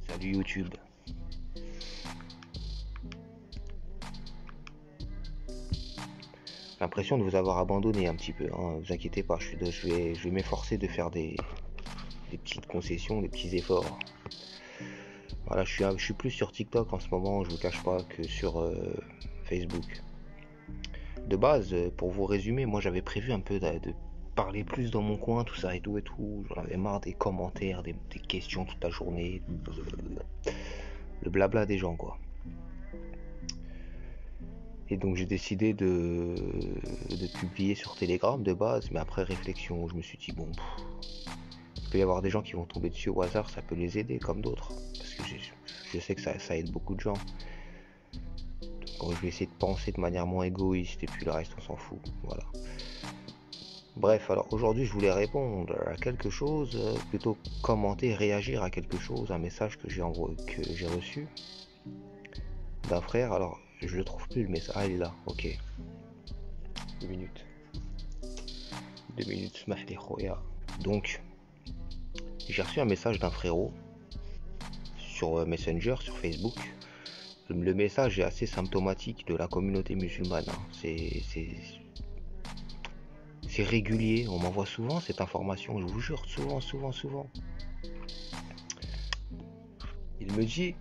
Salut YouTube. L'impression de vous avoir abandonné un petit peu, hein. Vous inquiétez pas, je vais m'efforcer de faire des petites concessions, des petits efforts. Voilà, je suis plus sur TikTok en ce moment, je vous cache pas, que sur Facebook. De base, pour vous résumer, moi j'avais prévu un peu de parler plus dans mon coin, tout ça et tout et tout. J'en avais marre des commentaires, des questions toute la journée, le blabla des gens quoi. Et donc j'ai décidé de publier sur Telegram de base, mais après réflexion, je me suis dit bon, il peut y avoir des gens qui vont tomber dessus au hasard, ça peut les aider comme d'autres, parce que je sais que ça aide beaucoup de gens. Donc je vais essayer de penser de manière moins égoïste et puis le reste on s'en fout, voilà. Bref, alors aujourd'hui je voulais répondre à quelque chose, plutôt commenter, réagir à quelque chose, un message que j'ai reçu d'un frère. Alors je le trouve plus le message, ah il est là, ok. 2 minutes. 2 minutes, smahli khoya. Donc, j'ai reçu un message d'un frérot sur Messenger, sur Facebook. Le message est assez symptomatique de la communauté musulmane, hein. C'est régulier, on m'envoie souvent cette information, je vous jure, souvent. Il me dit: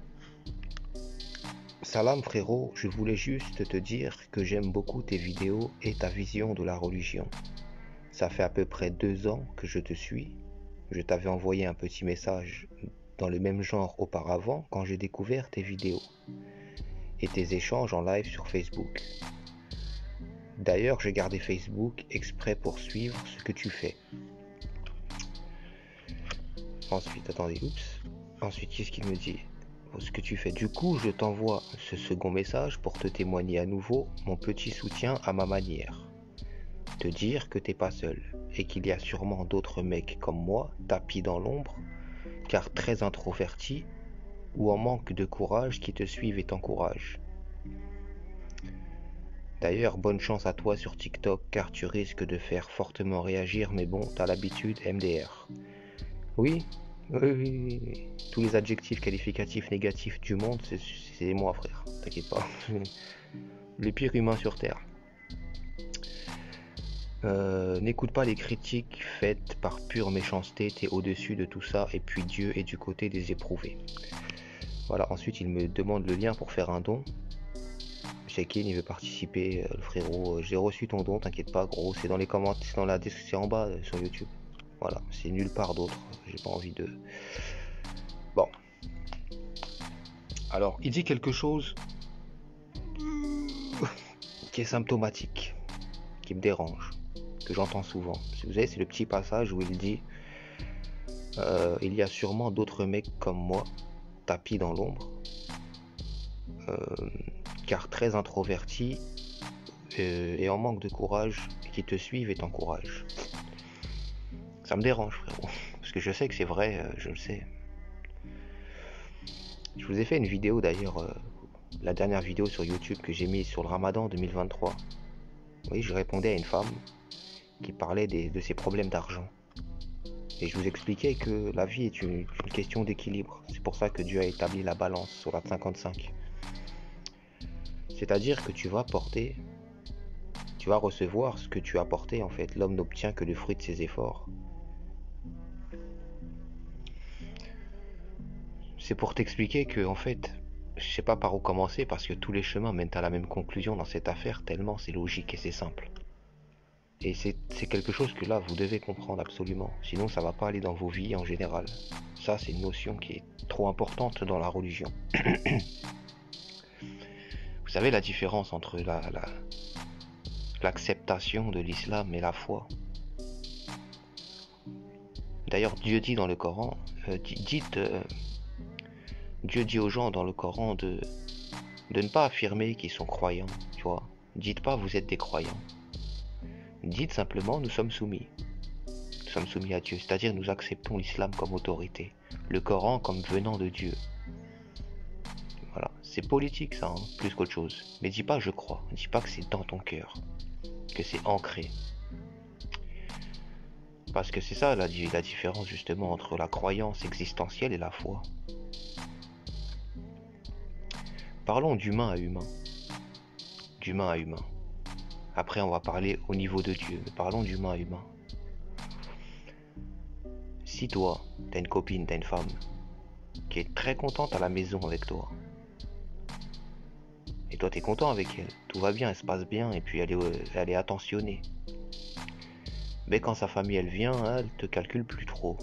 Salam frérot, je voulais juste te dire que j'aime beaucoup tes vidéos et ta vision de la religion. Ça fait à peu près 2 ans que je te suis. Je t'avais envoyé un petit message dans le même genre auparavant quand j'ai découvert tes vidéos et tes échanges en live sur Facebook. D'ailleurs, j'ai gardé Facebook exprès pour suivre ce que tu fais. Ensuite, attendez, oups. Ensuite, qu'est-ce qu'il me dit? Ce que tu fais. Du coup, je t'envoie ce second message pour te témoigner à nouveau mon petit soutien à ma manière. Te dire que t'es pas seul et qu'il y a sûrement d'autres mecs comme moi, tapis dans l'ombre, car très introvertis ou en manque de courage qui te suivent et t'encouragent. D'ailleurs, bonne chance à toi sur TikTok car tu risques de faire fortement réagir, mais bon, t'as l'habitude, MDR. Oui, oui. Tous les adjectifs qualificatifs négatifs du monde, c'est moi, frère. T'inquiète pas. Le pire humain sur Terre. N'écoute pas les critiques faites par pure méchanceté, t'es au-dessus de tout ça, et puis Dieu est du côté des éprouvés. Voilà, ensuite il me demande le lien pour faire un don. Check-in, il veut participer, le frérot. J'ai reçu ton don, t'inquiète pas, gros. C'est dans les commentaires, c'est dans la description, c'est en bas sur YouTube. Voilà, c'est nulle part d'autre. J'ai pas envie de. Bon. Alors, il dit quelque chose qui est symptomatique, qui me dérange, que j'entends souvent. Vous savez, c'est le petit passage où il dit il y a sûrement d'autres mecs comme moi, tapis dans l'ombre, car très introvertis et en manque de courage, qui te suivent et t'encouragent. Ça me dérange, frérot, parce que je sais que c'est vrai, je le sais. Je vous ai fait une vidéo d'ailleurs, la dernière vidéo sur YouTube que j'ai mise sur le Ramadan 2023. Oui, je répondais à une femme qui parlait de ses problèmes d'argent. Et je vous expliquais que la vie est une question d'équilibre. C'est pour ça que Dieu a établi la balance sur la 55. C'est-à-dire que tu vas recevoir ce que tu as porté en fait. L'homme n'obtient que le fruit de ses efforts. C'est pour t'expliquer que en fait, je sais pas par où commencer parce que tous les chemins mènent à la même conclusion dans cette affaire tellement c'est logique et c'est simple. Et c'est quelque chose que là vous devez comprendre absolument. Sinon ça va pas aller dans vos vies en général. Ça c'est une notion qui est trop importante dans la religion. Vous savez la différence entre l'acceptation de l'islam et la foi. D'ailleurs Dieu dit dans le Coran, Dieu dit aux gens dans le Coran de ne pas affirmer qu'ils sont croyants, tu vois. Dites pas vous êtes des croyants. Dites simplement nous sommes soumis. Nous sommes soumis à Dieu, c'est-à-dire nous acceptons l'islam comme autorité, le Coran comme venant de Dieu. Voilà, c'est politique ça, hein, plus qu'autre chose. Mais dis pas je crois, dis pas que c'est dans ton cœur, que c'est ancré. Parce que c'est ça la différence justement entre la croyance existentielle et la foi. Parlons d'humain à humain. D'humain à humain. Après, on va parler au niveau de Dieu, mais parlons d'humain à humain. Si toi, t'as une copine, t'as une femme qui est très contente à la maison avec toi, et toi t'es content avec elle, tout va bien, elle se passe bien, et puis elle est attentionnée. Mais quand sa famille elle vient, hein, elle te calcule plus trop.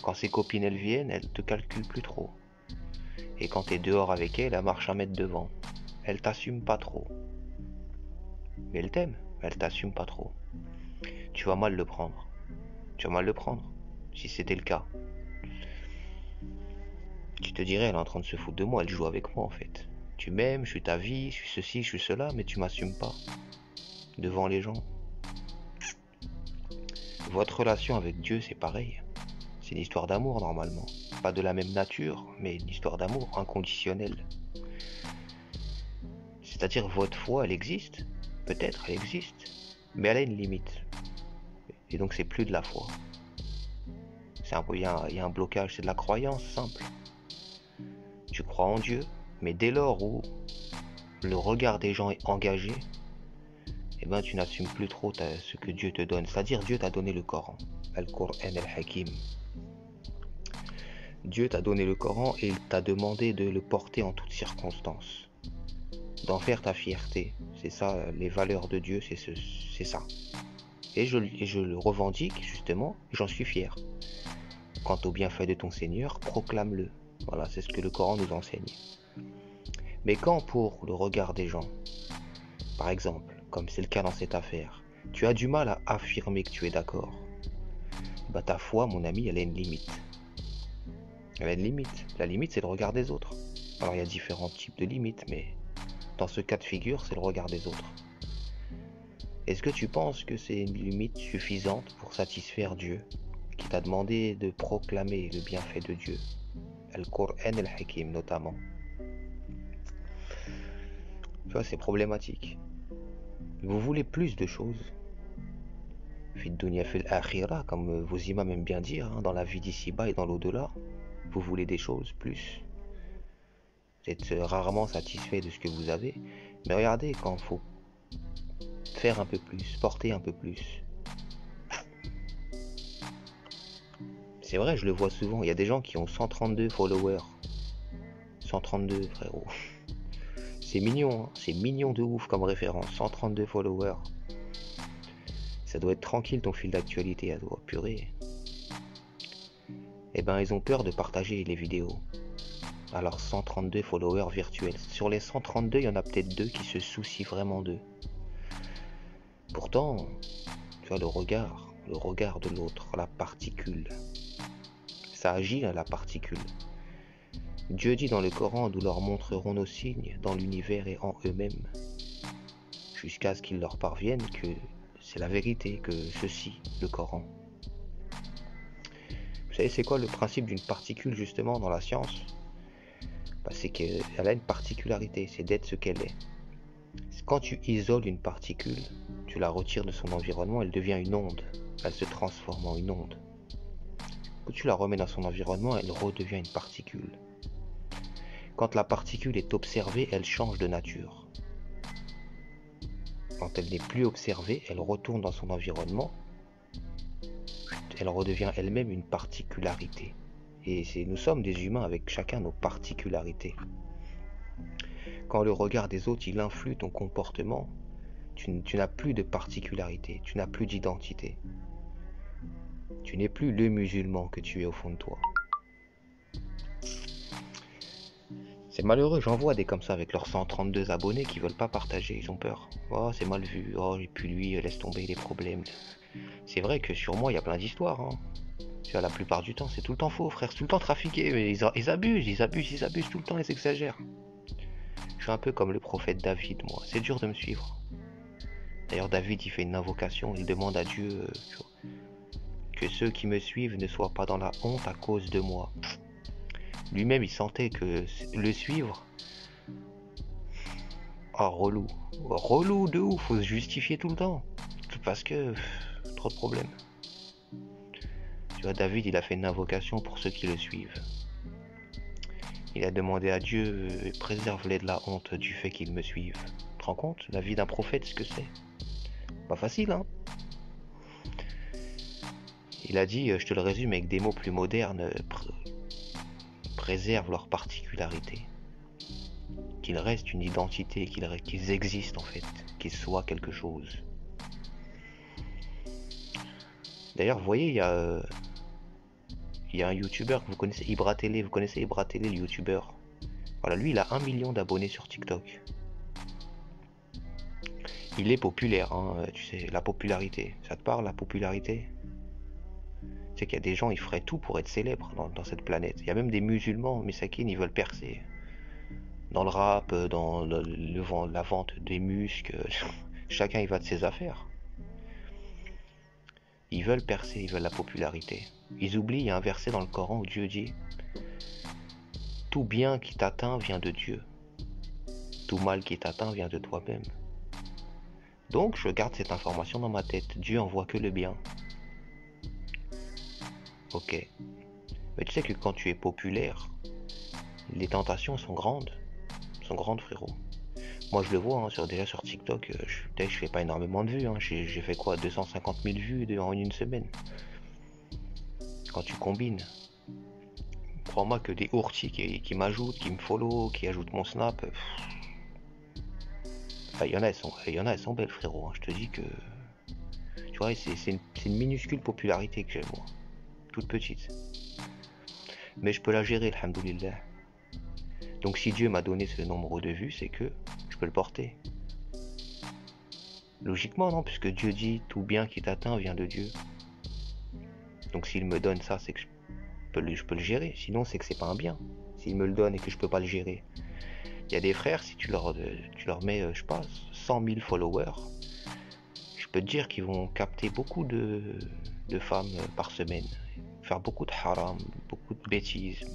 Quand ses copines elles viennent, elle te calcule plus trop. Et quand t'es dehors avec elle, elle marche un mètre devant. Elle t'assume pas trop. Mais elle t'aime, elle t'assume pas trop. Tu vas mal le prendre. Tu vas mal le prendre, si c'était le cas. Tu te dirais, elle est en train de se foutre de moi, elle joue avec moi en fait. Tu m'aimes, je suis ta vie, je suis ceci, je suis cela, mais tu m'assumes pas. Devant les gens. Votre relation avec Dieu, c'est pareil. C'est une histoire d'amour normalement. Pas de la même nature, mais une histoire d'amour inconditionnelle. C'est-à-dire votre foi, elle existe. Peut-être, elle existe. Mais elle a une limite. Et donc c'est plus de la foi. Il y a un blocage, c'est de la croyance simple. Tu crois en Dieu, mais dès lors où le regard des gens est engagé, eh ben tu n'assumes plus trop ce que Dieu te donne. C'est-à-dire Dieu t'a donné le Coran. Al-Qur'an al-Hakim. Dieu t'a donné le Coran et il t'a demandé de le porter en toutes circonstances. D'en faire ta fierté. C'est ça, les valeurs de Dieu, c'est ça. Et je le revendique justement, et j'en suis fier. Quant au bienfait de ton Seigneur, proclame-le. Voilà, c'est ce que le Coran nous enseigne. Mais quand pour le regard des gens, par exemple, comme c'est le cas dans cette affaire, tu as du mal à affirmer que tu es d'accord, bah ta foi, mon ami, elle a une limite. Elle a une limite. La limite, c'est le regard des autres. Alors il y a différents types de limites, mais dans ce cas de figure, c'est le regard des autres. Est-ce que tu penses que c'est une limite suffisante pour satisfaire Dieu, qui t'a demandé de proclamer le bienfait de Dieu, Al-Qur'an al-Hakim notamment? Tu vois, c'est problématique. Vous voulez plus de choses. Fid dunya fil akhira, comme vos imams aiment bien dire, hein, dans la vie d'ici-bas et dans l'au-delà. Vous voulez des choses plus. Vous êtes rarement satisfait de ce que vous avez. Mais regardez, quand il faut faire un peu plus, porter un peu plus. C'est vrai, je le vois souvent. Il y a des gens qui ont 132 followers. 132, frérot. C'est mignon, hein, c'est mignon de ouf comme référence. 132 followers. Ça doit être tranquille ton fil d'actualité, à doit purée. Eh ben, ils ont peur de partager les vidéos. Alors 132 followers virtuels. Sur les 132, il y en a peut-être 2 qui se soucient vraiment d'eux. Pourtant, tu vois, le regard de l'autre, la particule. Ça agit à la particule. Dieu dit dans le Coran, nous leur montrerons nos signes dans l'univers et en eux-mêmes, jusqu'à ce qu'il leur parvienne que c'est la vérité, que ceci, le Coran. Vous savez, c'est quoi le principe d'une particule justement dans la science? C'est qu'elle a une particularité, c'est d'être ce qu'elle est. Quand tu isoles une particule, tu la retires de son environnement, elle devient une onde, elle se transforme en une onde. Quand tu la remets dans son environnement, elle redevient une particule. Quand la particule est observée, elle change de nature. Quand elle n'est plus observée, elle retourne dans son environnement, elle redevient elle-même une particularité. Et nous sommes des humains avec chacun nos particularités. Quand le regard des autres, il influe ton comportement, tu n'as plus de particularité, tu n'as plus d'identité. Tu n'es plus le musulman que tu es au fond de toi. C'est malheureux, j'en vois des comme ça avec leurs 132 abonnés qui veulent pas partager, ils ont peur. Oh, c'est mal vu, oh, et puis lui, laisse tomber les problèmes. C'est vrai que sur moi, il y a plein d'histoires. Hein. Tu vois, la plupart du temps, c'est tout le temps faux, frère, c'est tout le temps trafiqué, mais ils abusent tout le temps, ils exagèrent. Je suis un peu comme le prophète David, moi, c'est dur de me suivre. D'ailleurs, David, il fait une invocation, il demande à Dieu que ceux qui me suivent ne soient pas dans la honte à cause de moi. Lui-même, il sentait que le suivre... Ah, relou. Relou de ouf, faut se justifier tout le temps. Parce que... trop de problèmes. Tu vois, David, il a fait une invocation pour ceux qui le suivent. Il a demandé à Dieu, préserve-les de la honte du fait qu'ils me suivent. Tu te rends compte, la vie d'un prophète, ce que c'est? Pas facile, hein? Il a dit, je te le résume avec des mots plus modernes, préserve leurs particularités. Qu'ils restent une identité, qu'ils existent en fait, qu'ils soient quelque chose. D'ailleurs, vous voyez, il y a un youtubeur que vous connaissez, Ibra Télé. Vous connaissez Ibra Télé, le youtubeur? Voilà, lui, il a 1 million d'abonnés sur TikTok. Il est populaire, hein, tu sais, la popularité. Ça te parle, la popularité? Tu sais qu'il y a des gens, ils feraient tout pour être célèbres dans cette planète. Il y a même des musulmans, Mesakine, ils veulent percer. Dans le rap, dans la vente des muscles, chacun il va de ses affaires. Ils veulent percer, ils veulent la popularité. Ils oublient, il y a un verset dans le Coran où Dieu dit « Tout bien qui t'atteint vient de Dieu. Tout mal qui t'atteint vient de toi-même. » Donc je garde cette information dans ma tête. Dieu envoie que le bien. Ok. Mais tu sais que quand tu es populaire, les tentations sont grandes. Sont grandes, frérot. Moi je le vois, hein, déjà sur TikTok, je fais pas énormément de vues. Hein. J'ai fait quoi, 250 000 vues en une semaine. Quand tu combines, crois-moi que des ourtis qui m'ajoutent, qui me follow, qui ajoutent mon snap, enfin, il y en a, elles sont belles, frérot. Hein. Je te dis que, tu vois, c'est une minuscule popularité que j'ai, moi. Toute petite. Mais je peux la gérer, alhamdoulilah. Donc si Dieu m'a donné ce nombre de vues, c'est que je peux le porter. Logiquement, non, puisque Dieu dit tout bien qui t'atteint vient de Dieu. Donc s'il me donne ça, c'est que je peux le gérer. Sinon, c'est que c'est pas un bien. S'il me le donne et que je peux pas le gérer. Il y a des frères, si tu leur mets, je sais pas, 100 000 followers, je peux te dire qu'ils vont capter beaucoup de femmes par semaine. Faire beaucoup de haram, beaucoup de bêtises.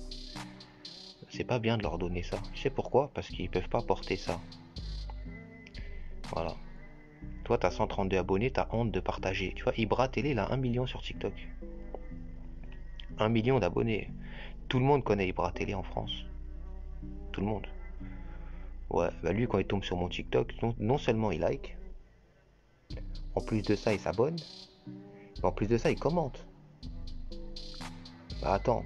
C'est pas bien de leur donner ça. Tu sais pourquoi? Parce qu'ils peuvent pas porter ça. Voilà. Toi, t'as 132 abonnés, t'as honte de partager. Tu vois, Ibra Télé, il a 1 million sur TikTok. 1 million d'abonnés. Tout le monde connaît Ibra Télé en France. Tout le monde. Ouais, bah lui, quand il tombe sur mon TikTok, non seulement il like, en plus de ça, il s'abonne, mais en plus de ça, il commente. Bah attends,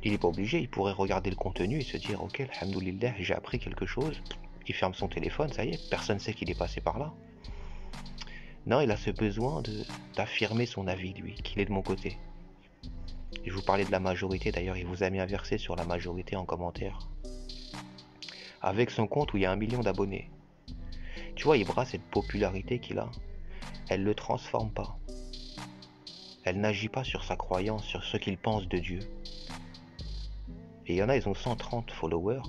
il est pas obligé, il pourrait regarder le contenu et se dire, ok, alhamdoulilah, j'ai appris quelque chose. Il ferme son téléphone, ça y est, personne sait qu'il est passé par là. Non, il a ce besoin d'affirmer son avis, lui, qu'il est de mon côté. Je vous parlais de la majorité, d'ailleurs, il vous a mis un verset sur la majorité en commentaire. Avec son compte où il y a 1 million d'abonnés. Tu vois, Ibra, cette popularité qu'il a, elle ne le transforme pas. Elle n'agit pas sur sa croyance, sur ce qu'il pense de Dieu. Et il y en a, ils ont 130 followers,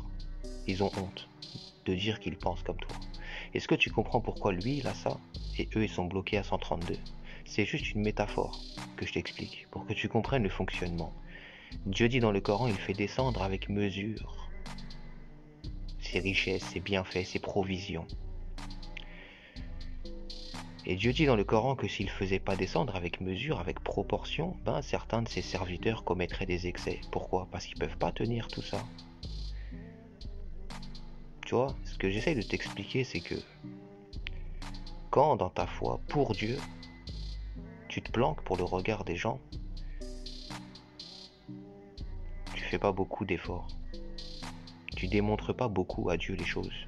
ils ont honte de dire qu'ils pensent comme toi. Est-ce que tu comprends pourquoi lui, il a ça, et eux, ils sont bloqués à 132? C'est juste une métaphore que je t'explique, pour que tu comprennes le fonctionnement. Dieu dit dans le Coran, il fait descendre avec mesure ses richesses, ses bienfaits, ses provisions. Et Dieu dit dans le Coran que s'il ne faisait pas descendre avec mesure, avec proportion, ben certains de ses serviteurs commettraient des excès. Pourquoi? Parce qu'ils ne peuvent pas tenir tout ça. Tu vois, ce que j'essaye de t'expliquer, c'est que quand dans ta foi, pour Dieu, tu te planques pour le regard des gens, tu fais pas beaucoup d'efforts. Tu démontres pas beaucoup à Dieu les choses.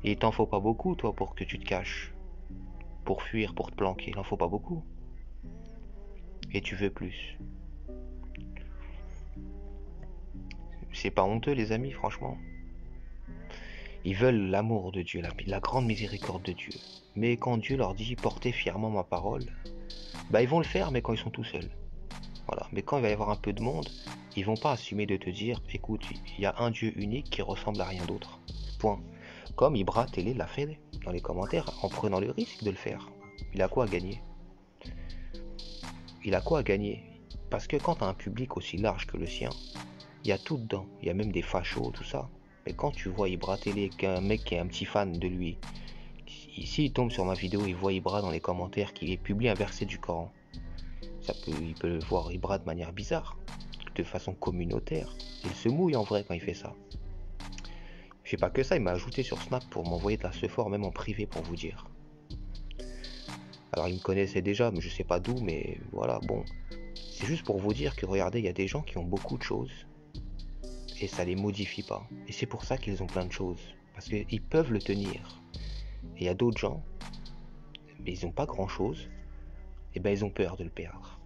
Et il t'en faut pas beaucoup, toi, pour que tu te caches. Pour fuir, pour te planquer, il n'en faut pas beaucoup. Et tu veux plus. C'est pas honteux, les amis, franchement. Ils veulent l'amour de Dieu, la grande miséricorde de Dieu. Mais quand Dieu leur dit portez fièrement ma parole, bah ils vont le faire, mais quand ils sont tout seuls. Voilà. Mais quand il va y avoir un peu de monde, ils vont pas assumer de te dire écoute, il y a un Dieu unique qui ressemble à rien d'autre. Point. Comme Ibra Télé l'a fait dans les commentaires en prenant le risque de le faire. Il a quoi à gagner? Il a quoi à gagner? Parce que quand tu as un public aussi large que le sien, il y a tout dedans. Il y a même des fachos, tout ça. Mais quand tu vois Ibra Télé, qu'un mec qui est un petit fan de lui, s'il tombe sur ma vidéo, il voit Ibra dans les commentaires qui publie un verset du Coran. Il peut le voir Ibra de manière bizarre, de façon communautaire. Il se mouille en vrai quand il fait ça. Je sais pas que ça, il m'a ajouté sur Snap pour m'envoyer de la sephore, même en privé pour vous dire. Alors il me connaissait déjà, mais je sais pas d'où, mais voilà, bon. C'est juste pour vous dire que regardez, il y a des gens qui ont beaucoup de choses et ça les modifie pas. Et c'est pour ça qu'ils ont plein de choses. Parce qu'ils peuvent le tenir. Et il y a d'autres gens, mais ils ont pas grand chose, et ben ils ont peur de le perdre.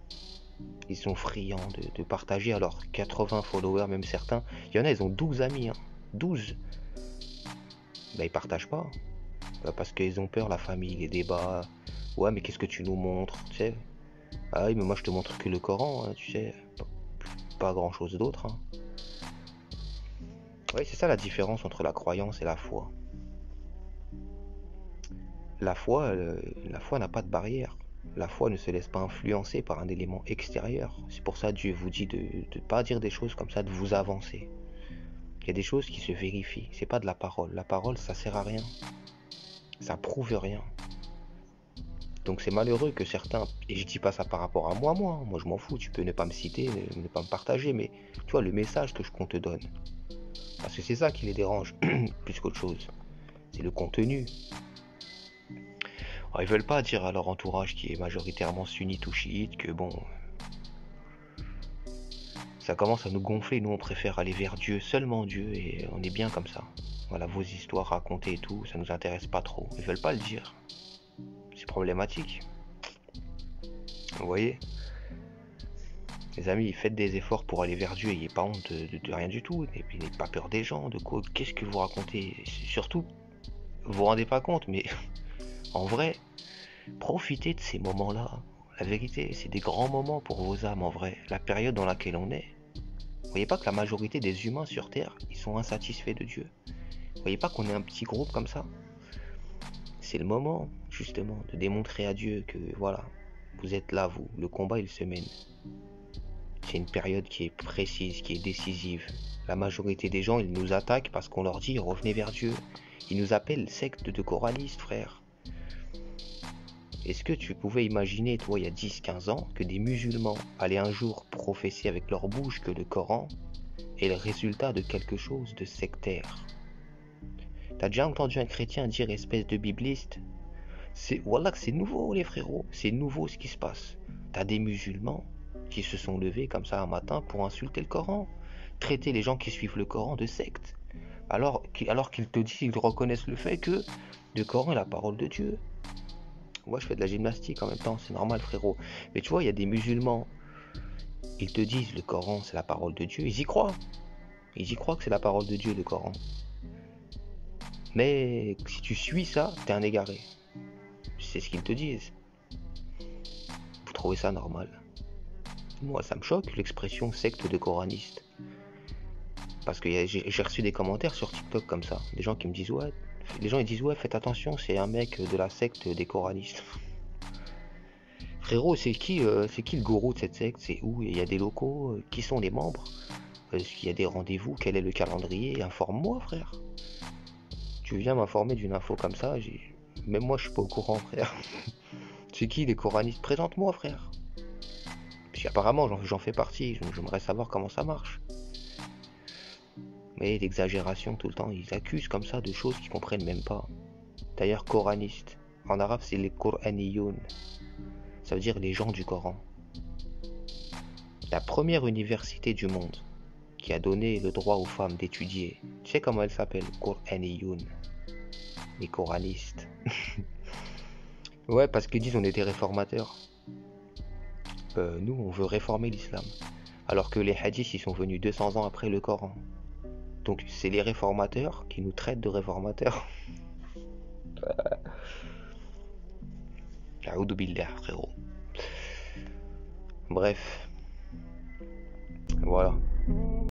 Ils sont friands de partager, alors 80 followers, même certains, il y en a, ils ont 12 amis, hein. 12. Ben ils partagent pas. Parce qu'ils ont peur, la famille, les débats. Ouais, mais qu'est-ce que tu nous montres, tu sais? Ah oui, mais moi je te montre que le Coran, hein, tu sais. Pas grand chose d'autre, hein. Oui, c'est ça la différence entre la croyance et la foi. La foi, la foi n'a pas de barrière. La foi ne se laisse pas influencer par un élément extérieur. C'est pour ça que Dieu vous dit de ne pas dire des choses comme ça, de vous avancer. Il y a des choses qui se vérifient. C'est pas de la parole. La parole, ça sert à rien. Ça prouve rien. Donc c'est malheureux que certains, et je dis pas ça par rapport à moi je m'en fous, tu peux ne pas me citer, ne pas me partager, mais tu vois le message que qu'on te donne. Parce que c'est ça qui les dérange, plus qu'autre chose. C'est le contenu. Alors, ils veulent pas dire à leur entourage qui est majoritairement sunnite ou chiite que bon, ça commence à nous gonfler, nous on préfère aller vers Dieu, seulement Dieu, et on est bien comme ça. Voilà, vos histoires racontées et tout, ça nous intéresse pas trop. Ils veulent pas le dire. C'est problématique. Vous voyez? Les amis, faites des efforts pour aller vers Dieu, n'ayez pas honte de rien du tout, et puis n'ayez pas peur des gens, de quoi, qu'est-ce que vous racontez? Surtout, vous vous rendez pas compte, mais en vrai, profitez de ces moments-là. La vérité, c'est des grands moments pour vos âmes en vrai. La période dans laquelle on est. Vous voyez pas que la majorité des humains sur Terre, ils sont insatisfaits de Dieu. Vous voyez pas qu'on est un petit groupe comme ça? C'est le moment, justement, de démontrer à Dieu que, voilà, vous êtes là, vous. Le combat, il se mène. C'est une période qui est précise, qui est décisive. La majorité des gens, ils nous attaquent parce qu'on leur dit revenez vers Dieu. Ils nous appellent secte de coralistes, frère. Est-ce que tu pouvais imaginer, toi, il y a 10-15 ans, que des musulmans allaient un jour professer avec leur bouche que le Coran est le résultat de quelque chose de sectaire? T'as déjà entendu un chrétien dire espèce de bibliste? Wallah que c'est nouveau les frérots, c'est nouveau ce qui se passe. T'as des musulmans qui se sont levés comme ça un matin pour insulter le Coran, traiter les gens qui suivent le Coran de secte, alors qu'ils te disent, ils reconnaissent le fait que le Coran est la parole de Dieu. Moi je fais de la gymnastique en même temps, c'est normal frérot. Mais tu vois, il y a des musulmans, ils te disent le Coran c'est la parole de Dieu, ils y croient. Ils y croient que c'est la parole de Dieu le Coran. Mais si tu suis ça, t'es un égaré. C'est ce qu'ils te disent. Vous trouvez ça normal? Moi, ça me choque l'expression secte de coraniste. Parce que j'ai reçu des commentaires sur TikTok comme ça. Des gens qui me disent ouais. Les gens ils disent ouais, faites attention, c'est un mec de la secte des coranistes. Frérot, c'est qui le gourou de cette secte? C'est où? Il y a des locaux? Qui sont les membres? Est-ce qu'il y a des rendez-vous? Quel est le calendrier? Informe-moi, frère. Tu viens m'informer d'une info comme ça, même moi je suis pas au courant, frère. C'est qui les coranistes? Présente-moi, frère. Puis apparemment j'en fais partie, j'aimerais savoir comment ça marche. Mais l'exagération tout le temps, ils accusent comme ça de choses qu'ils comprennent même pas. D'ailleurs, coraniste, en arabe c'est les Qur'aniyoun, ça veut dire les gens du Coran. La première université du monde qui a donné le droit aux femmes d'étudier, tu sais comment elle s'appelle? Qur'aniyoun, les coranistes. Ouais, parce qu'ils disent on était réformateurs. Nous, on veut réformer l'islam. Alors que les hadiths, ils sont venus 200 ans après le Coran. Donc c'est les réformateurs qui nous traitent de réformateurs. Aoudou billah, frérot. Bref. Voilà.